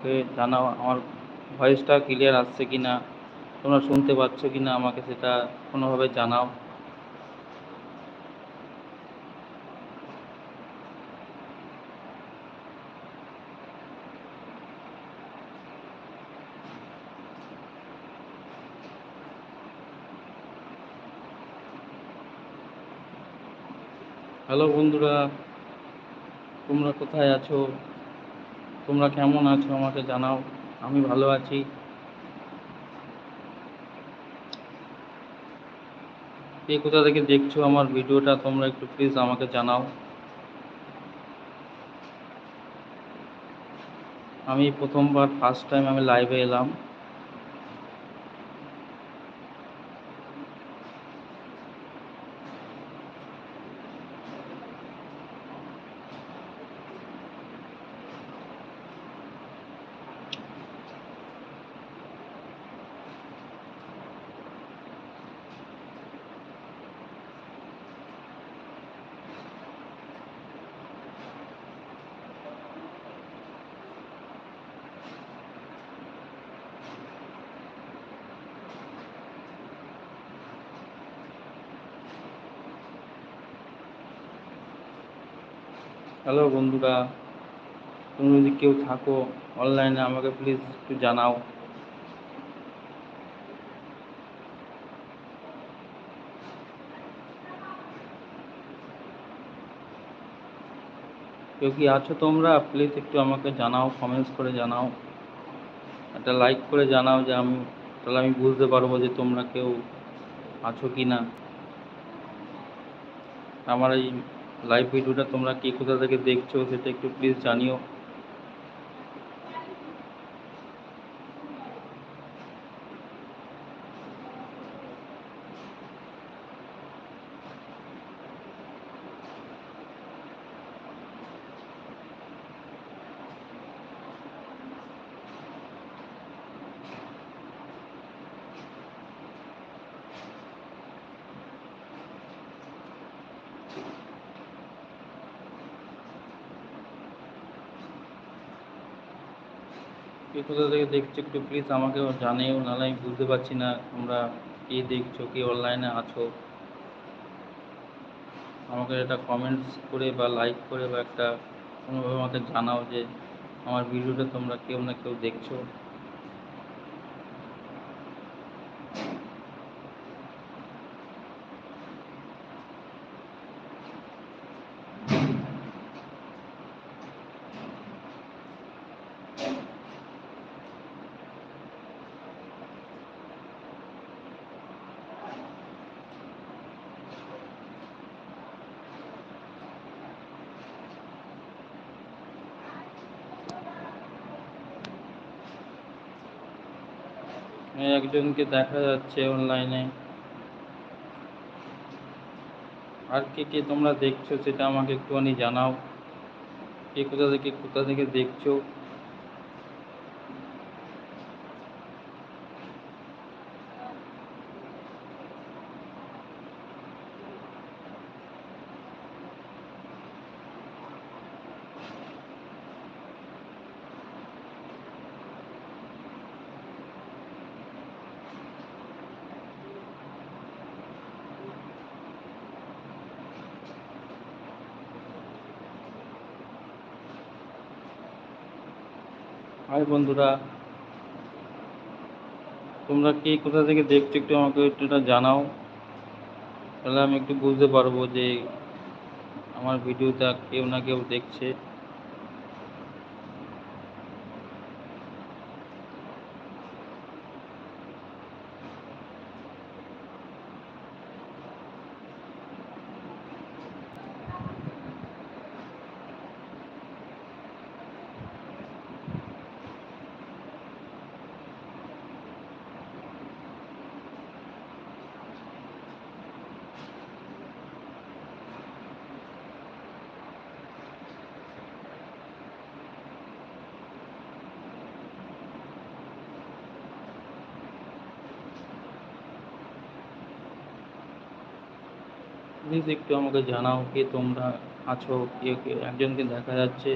জানাও আমার ভয়েসটা ক্লিয়ার আসছে কি না, তোমরা শুনতে পাচ্ছ কি না আমাকে সেটা কোনোভাবে জানাও। হ্যালো বন্ধুরা, তোমরা কোথায় আছো? তোমরা কেমন আছো আমাকে জানাও। আমি ভালো আছি। কে কোথা থেকে দেখছো আমার ভিডিওটা তোমরা একটু প্লিজ আমাকে জানাও। আমি প্রথমবার ফার্স্ট টাইম আমি লাইভে এলাম। হ্যালো বন্ধুরা, তুমি যদি কেউ থাকো অনলাইনে আমাকে প্লিজ একটু জানাও। কেউ কি আছো তোমরা? প্লিজ একটু আমাকে জানাও, কমেন্টস করে জানাও, একটা লাইক করে জানাও, যে তাহলে আমি বুঝতে পারবো যে তোমরা কেউ আছো কি না। আমার এই লাইভ ভিডিওটা তোমরা কে কোথা থেকে দেখছো সেটা একটু প্লিজ জানিও। কে কোথা থেকে দেখছো একটু প্লিজ আমাকে জানিও, নাহলে আমি বুঝতে পারছি না তোমরা কে দেখছো, কে অনলাইনে আছো। আমাকে একটা কমেন্টস করে বা লাইক করে বা একটা কোনোভাবে আমাকে জানাও যে আমার ভিডিওটা তোমরা কেউ না কেউ দেখছো। একজনকে দেখা যাচ্ছে অনলাইনে। আর কে কে তোমরা দেখছো সেটা আমাকে একটুখানি জানাও। কে কোথা থেকে দেখছো। হাই বন্ধুরা, তোমরা কে কোথা থেকে দেখছো একটু আমাকে একটু জানাও, তাহলে আমি একটু বুঝতে পারবো যে আমার ভিডিওটা কেউ না কেউ দেখছে। প্লিজ একটু আমাকে জানাও কে তোমরা আছো। কে কে একজনকে দেখা যাচ্ছে